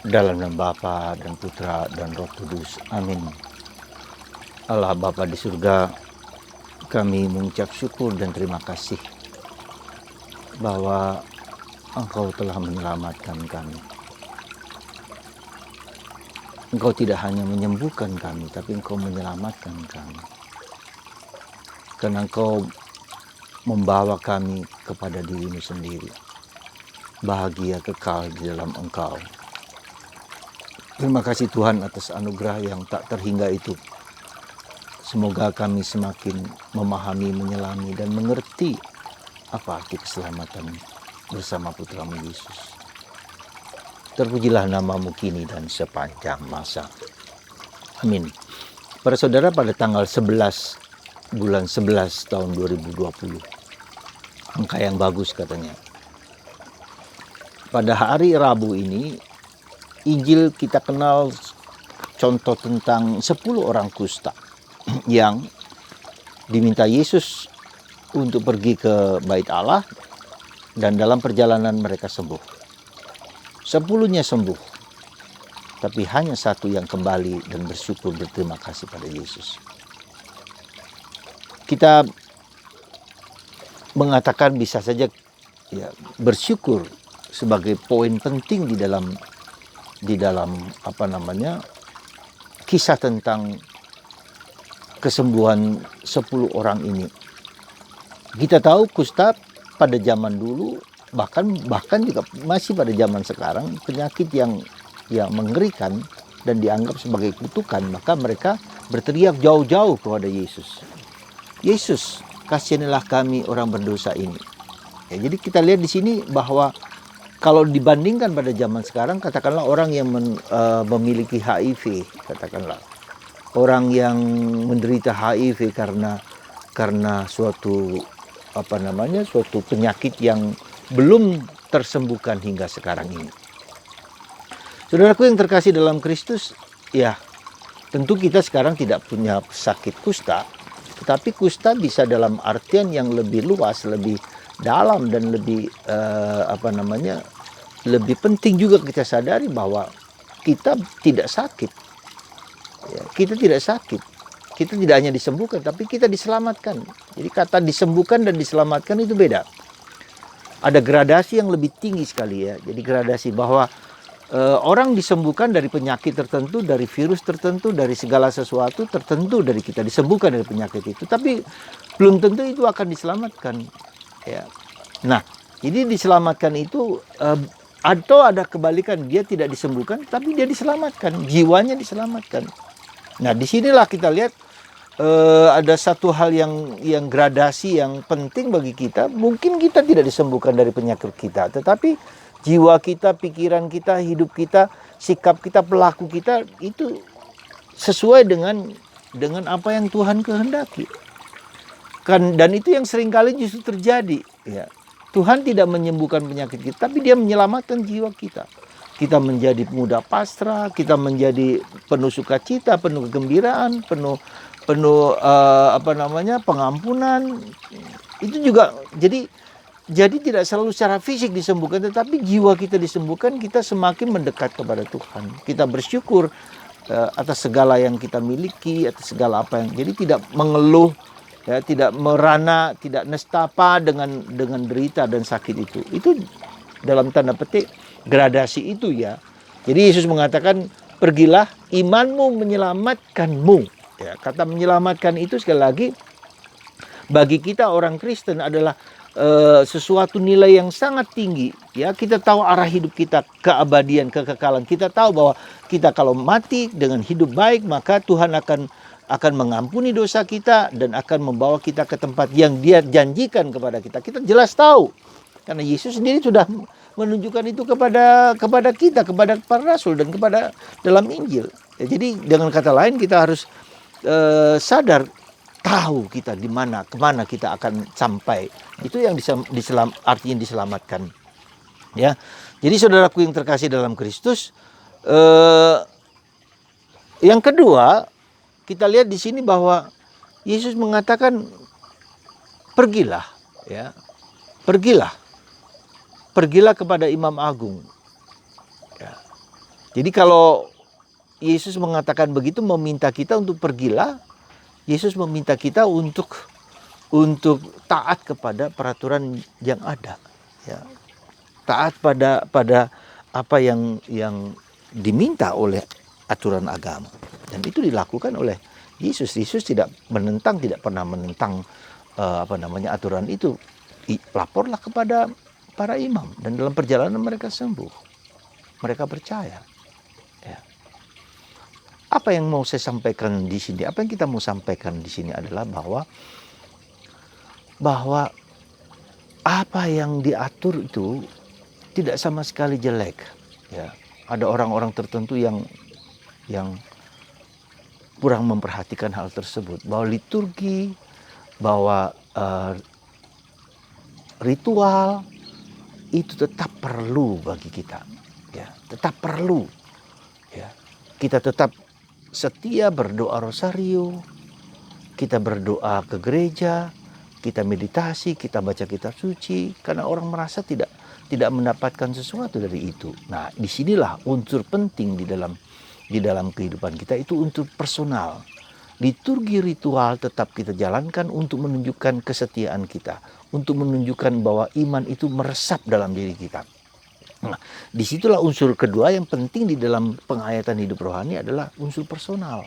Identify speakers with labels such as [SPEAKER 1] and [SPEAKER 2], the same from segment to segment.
[SPEAKER 1] Dalam nama Bapa dan Putra dan Roh Kudus. Amin. Allah Bapa di surga, kami mengucap syukur dan terima kasih bahwa Engkau telah menyelamatkan kami. Engkau tidak hanya menyembuhkan kami, tapi Engkau menyelamatkan kami. Karena Engkau membawa kami kepada diri-Mu sendiri. Bahagia kekal di dalam Engkau. Terima kasih Tuhan atas anugerah yang tak terhingga itu. Semoga kami semakin memahami, menyelami, dan mengerti apa arti keselamatan bersama Putra-Mu Yesus. Terpujilah nama-Mu kini dan sepanjang masa. Amin. Para saudara, pada tanggal 11 bulan 11 tahun 2020. Angka yang bagus katanya. Pada hari Rabu ini, Injil kita kenal contoh tentang 10 orang kusta yang diminta Yesus untuk pergi ke Bait Allah, dan dalam perjalanan mereka sembuh. 10-nya sembuh, tapi hanya satu yang kembali dan bersyukur berterima kasih pada Yesus. Kita mengatakan bisa saja ya, bersyukur sebagai poin penting di dalam kisah tentang kesembuhan 10 orang ini. Kita tahu kusta pada zaman dulu, bahkan juga masih pada zaman sekarang, penyakit yang mengerikan dan dianggap sebagai kutukan. Maka mereka berteriak jauh-jauh kepada Yesus. Yesus, kasihanilah kami orang berdosa ini. Ya, jadi kita lihat di sini bahwa kalau dibandingkan pada zaman sekarang, katakanlah orang yang memiliki HIV, katakanlah orang yang menderita HIV karena suatu suatu penyakit yang belum tersembuhkan hingga sekarang ini. Saudaraku yang terkasih dalam Kristus, ya tentu kita sekarang tidak punya sakit kusta, tetapi kusta bisa dalam artian yang lebih luas, lebih dalam, dan lebih lebih penting juga kita sadari bahwa kita tidak sakit. Ya, kita tidak sakit. Kita tidak hanya disembuhkan, tapi kita diselamatkan. Jadi kata disembuhkan dan diselamatkan itu beda. Ada gradasi yang lebih tinggi sekali ya. Jadi gradasi bahwa orang disembuhkan dari penyakit tertentu, dari virus tertentu, dari segala sesuatu tertentu, dari kita disembuhkan dari penyakit itu. Tapi belum tentu itu akan diselamatkan. Ya. Nah, jadi diselamatkan itu atau ada kebalikan, dia tidak disembuhkan, tapi dia diselamatkan, jiwanya diselamatkan. Nah, disinilah kita lihat ada satu hal yang gradasi yang penting bagi kita. Mungkin kita tidak disembuhkan dari penyakit kita, tetapi jiwa kita, pikiran kita, hidup kita, sikap kita, pelaku kita itu sesuai dengan apa yang Tuhan kehendaki. Dan itu yang seringkali justru terjadi. Ya. Tuhan tidak menyembuhkan penyakit kita, tapi Dia menyelamatkan jiwa kita. Kita menjadi mudah pasrah, kita menjadi penuh sukacita, penuh kegembiraan, penuh pengampunan. Itu juga jadi tidak selalu secara fisik disembuhkan, tetapi jiwa kita disembuhkan, kita semakin mendekat kepada Tuhan. Kita bersyukur atas segala yang kita miliki, atas segala apa yang, jadi tidak mengeluh, ya, tidak merana, tidak nestapa dengan derita dan sakit itu. Itu dalam tanda petik gradasi itu ya. Jadi Yesus mengatakan, pergilah, imanmu menyelamatkanmu. Ya, kata menyelamatkan itu sekali lagi bagi kita orang Kristen adalah sesuatu nilai yang sangat tinggi. Ya, kita tahu arah hidup kita, keabadian, kekekalan. Kita tahu bahwa kita kalau mati dengan hidup baik, maka Tuhan akan mengampuni dosa kita dan akan membawa kita ke tempat yang Dia janjikan kepada kita. Kita jelas tahu, karena Yesus sendiri sudah menunjukkan itu kepada kita, kepada para rasul, dan kepada dalam Injil. Ya, jadi dengan kata lain kita harus sadar, tahu kita di mana, kemana kita akan sampai. Itu yang artinya diselamatkan. Ya, jadi saudaraku yang terkasih dalam Kristus, yang kedua, kita lihat di sini bahwa Yesus mengatakan, pergilah, ya, pergilah kepada Imam Agung. Ya. Jadi kalau Yesus mengatakan begitu, meminta kita untuk pergilah, Yesus meminta kita untuk taat kepada peraturan yang ada, ya. Taat pada apa yang diminta oleh aturan agama, dan itu dilakukan oleh Yesus. Yesus tidak pernah menentang aturan itu. Laporlah kepada para imam, dan dalam perjalanan mereka sembuh, mereka percaya. Ya. Apa yang mau saya sampaikan di sini, apa yang kita mau sampaikan di sini adalah bahwa apa yang diatur itu tidak sama sekali jelek. Ya, ada orang-orang tertentu yang kurang memperhatikan hal tersebut, bahwa liturgi, bahwa ritual itu tetap perlu bagi kita, ya, tetap perlu, ya. Kita tetap setia berdoa rosario, kita berdoa ke gereja, kita meditasi, kita baca kitab suci, karena orang merasa tidak mendapatkan sesuatu dari itu. Nah, disinilah unsur penting di dalam kehidupan kita, itu unsur personal. Liturgi ritual tetap kita jalankan untuk menunjukkan kesetiaan kita, untuk menunjukkan bahwa iman itu meresap dalam diri kita. Nah, disitulah unsur kedua yang penting di dalam penghayatan hidup rohani adalah unsur personal.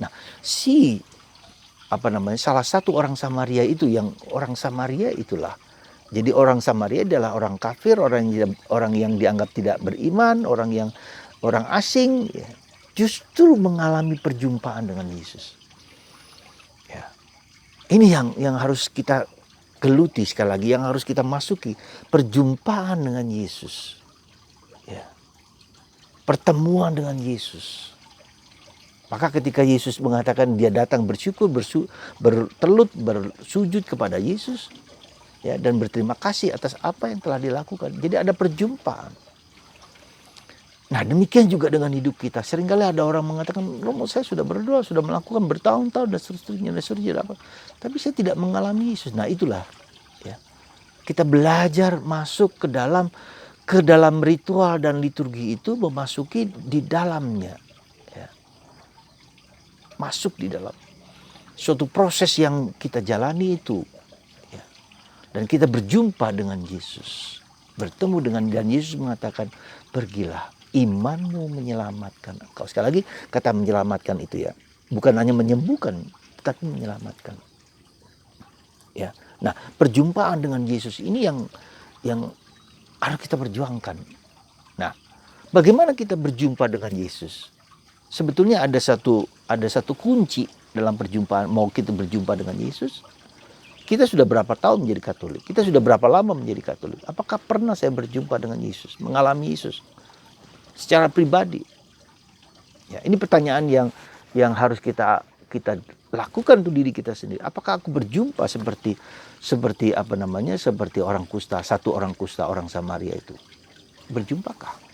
[SPEAKER 1] Nah, salah satu orang Samaria itu, yang orang Samaria itulah. Jadi orang Samaria adalah orang kafir, orang yang dianggap tidak beriman, orang asing, ya, justru mengalami perjumpaan dengan Yesus. Ya. Ini yang harus kita geluti sekali lagi, yang harus kita masuki, perjumpaan dengan Yesus. Ya. Pertemuan dengan Yesus. Maka ketika Yesus mengatakan dia datang bersyukur, bertelut, bersujud kepada Yesus, ya, dan berterima kasih atas apa yang telah dilakukan. Jadi ada perjumpaan. Nah, demikian juga dengan hidup kita. Seringkali ada orang mengatakan, saya sudah berdoa, sudah melakukan bertahun-tahun, dan seterusnya, apa. Tapi saya tidak mengalami Yesus. Nah, itulah, ya. Kita belajar masuk ke dalam ritual dan liturgi itu, memasuki di dalamnya, ya. Masuk di dalam suatu proses yang kita jalani itu, ya. Dan kita berjumpa dengan Yesus, bertemu dan Yesus mengatakan, pergilah, imanmu menyelamatkan engkau. Sekali lagi kata menyelamatkan itu, ya, bukan hanya menyembuhkan, tetapi menyelamatkan, ya. Nah, perjumpaan dengan Yesus ini yang harus kita perjuangkan. Nah, bagaimana kita berjumpa dengan Yesus? Sebetulnya ada satu kunci dalam perjumpaan. Mau kita berjumpa dengan Yesus, kita sudah berapa tahun menjadi Katolik? Kita sudah berapa lama menjadi Katolik? Apakah pernah saya berjumpa dengan Yesus, mengalami Yesus secara pribadi? Ya, ini pertanyaan yang harus kita lakukan untuk diri kita sendiri. Apakah aku berjumpa seperti orang kusta, orang Samaria itu? Berjumpakah?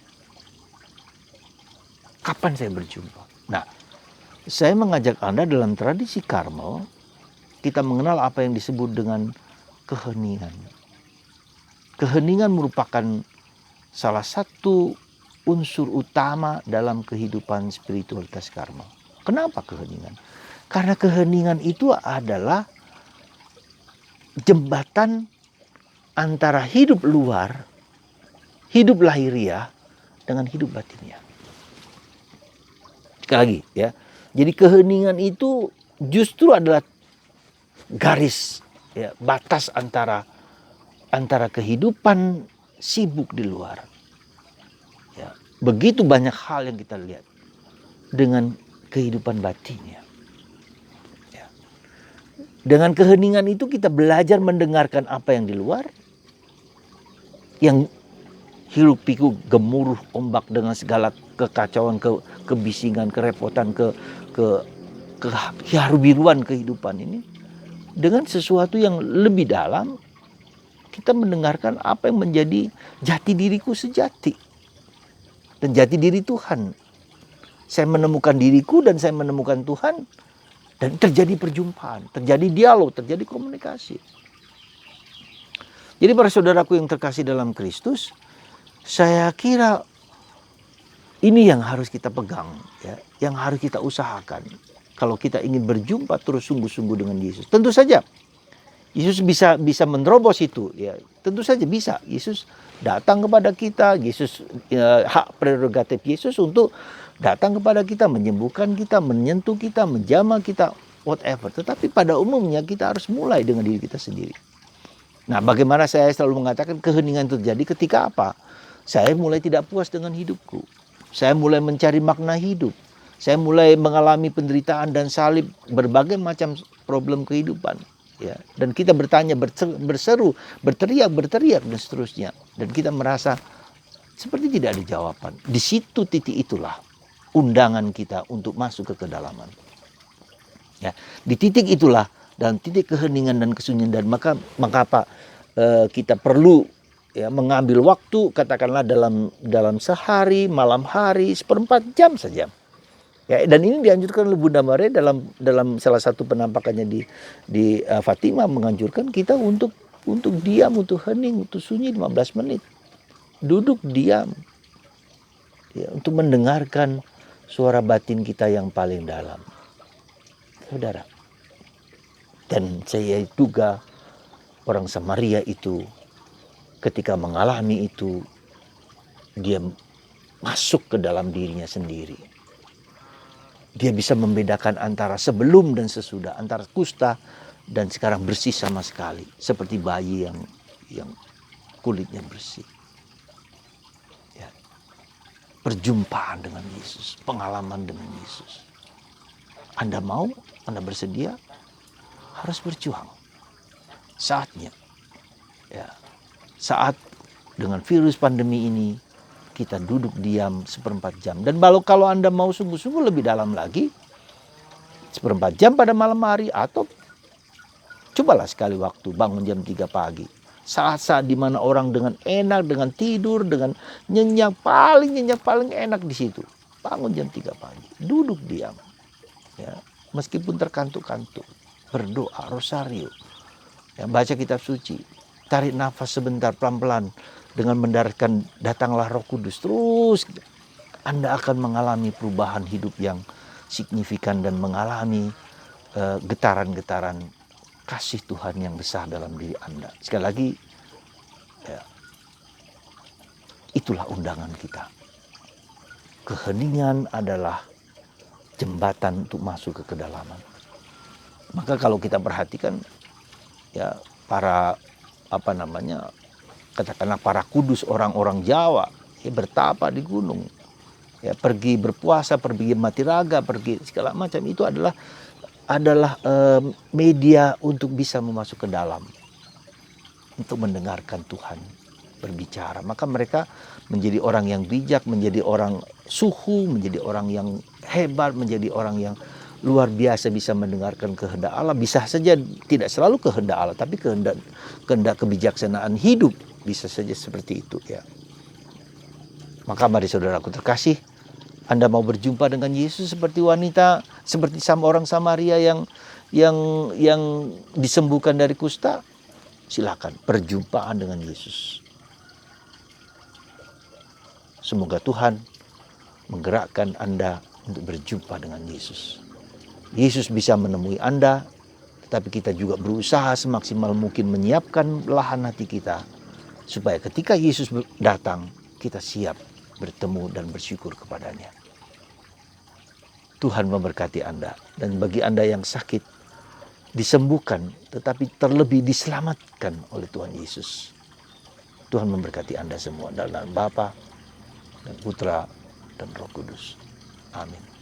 [SPEAKER 1] Kapan saya berjumpa? Nah, saya mengajak Anda dalam tradisi Karmel, kita mengenal apa yang disebut dengan keheningan. Keheningan merupakan salah satu unsur utama dalam kehidupan spiritualitas Karmel. Kenapa keheningan? Karena keheningan itu adalah jembatan antara hidup luar, hidup lahiriah, dengan hidup batinnya. Sekali lagi, ya. Jadi keheningan itu justru adalah garis, ya, batas antara kehidupan sibuk di luar. Ya, begitu banyak hal yang kita lihat dengan kehidupan batinnya. Ya. Dengan keheningan itu kita belajar mendengarkan apa yang di luar, yang hiruk pikuk gemuruh ombak dengan segala kekacauan, kebisingan, kerepotan, keharu-biruan kehidupan ini, dengan sesuatu yang lebih dalam. Kita mendengarkan apa yang menjadi jati diriku sejati dan jati diri Tuhan. Saya menemukan diriku dan saya menemukan Tuhan, dan terjadi perjumpaan, terjadi dialog, terjadi komunikasi. Jadi para saudaraku yang terkasih dalam Kristus, saya kira Ini yang harus kita pegang, ya, yang harus kita usahakan. Kalau kita ingin berjumpa terus sungguh-sungguh dengan Yesus, tentu saja Yesus bisa menerobos itu, ya. Tentu saja bisa. Yesus datang kepada kita, Yesus hak prerogatif Yesus untuk datang kepada kita, menyembuhkan kita, menyentuh kita, menjamah kita, whatever. Tetapi pada umumnya kita harus mulai dengan diri kita sendiri. Nah, bagaimana saya selalu mengatakan keheningan terjadi ketika apa? Saya mulai tidak puas dengan hidupku. Saya mulai mencari makna hidup. Saya mulai mengalami penderitaan dan salib, berbagai macam problem kehidupan. Ya, dan kita bertanya, berseru, berteriak dan seterusnya. Dan kita merasa seperti tidak ada jawaban. Di situ titik itulah undangan kita untuk masuk ke kedalaman. Ya, di titik itulah, dan titik keheningan dan kesunyian, dan maka apa kita perlu, ya, mengambil waktu, katakanlah dalam sehari, malam hari, 1/4 jam saja. Ya, dan ini dianjurkan oleh Bunda Maria dalam salah satu penampakannya di Fatima, menganjurkan kita untuk diam, untuk hening, untuk sunyi 15 menit. Duduk diam. Ya, untuk mendengarkan suara batin kita yang paling dalam. Saudara. Dan saya duga orang Samaria itu ketika mengalami itu, dia masuk ke dalam dirinya sendiri. Dia bisa membedakan antara sebelum dan sesudah, antara kusta dan sekarang bersih sama sekali, seperti bayi yang kulitnya bersih. Ya. Perjumpaan dengan Yesus, pengalaman dengan Yesus. Anda mau, Anda bersedia, harus berjuang. Saatnya. Ya. Saat dengan virus pandemi ini kita duduk diam 1/4 jam. Dan kalau Anda mau sungguh-sungguh lebih dalam lagi, 1/4 jam pada malam hari, atau cobalah sekali waktu bangun jam 3 pagi. Saat-saat di mana orang dengan enak, dengan tidur, dengan nyenyak, paling enak di situ. Bangun jam 3 pagi, duduk diam. Ya, meskipun terkantuk-kantuk, berdoa, rosario, ya, baca kitab suci, tarik nafas sebentar pelan-pelan dengan mendaratkan datanglah Roh Kudus. Terus Anda akan mengalami perubahan hidup yang signifikan dan mengalami getaran-getaran kasih Tuhan yang besar dalam diri Anda. Sekali lagi, ya, itulah undangan kita. Keheningan adalah jembatan untuk masuk ke kedalaman. Maka kalau kita perhatikan, ya, para katakanlah para kudus, orang-orang Jawa, ya, bertapa di gunung, ya, pergi berpuasa, pergi mati raga, pergi segala macam, itu adalah media untuk bisa masuk ke dalam, untuk mendengarkan Tuhan berbicara. Maka mereka menjadi orang yang bijak, menjadi orang suhu, menjadi orang yang hebat, menjadi orang yang luar biasa bisa mendengarkan kehendak Allah. Bisa saja tidak selalu kehendak Allah, tapi kehendak kebijaksanaan hidup bisa saja seperti itu, ya. Maka mari saudaraku terkasih, Anda mau berjumpa dengan Yesus seperti wanita, seperti sama orang Samaria yang disembuhkan dari kusta, silakan perjumpaan dengan Yesus. Semoga Tuhan menggerakkan Anda untuk berjumpa dengan Yesus. Yesus bisa menemui Anda, tetapi kita juga berusaha semaksimal mungkin menyiapkan lahan hati kita, supaya ketika Yesus datang, kita siap bertemu dan bersyukur kepadanya. Tuhan memberkati Anda, dan bagi Anda yang sakit, disembuhkan, tetapi terlebih diselamatkan oleh Tuhan Yesus. Tuhan memberkati Anda semua dalam nama Bapa dan Putra dan Roh Kudus. Amin.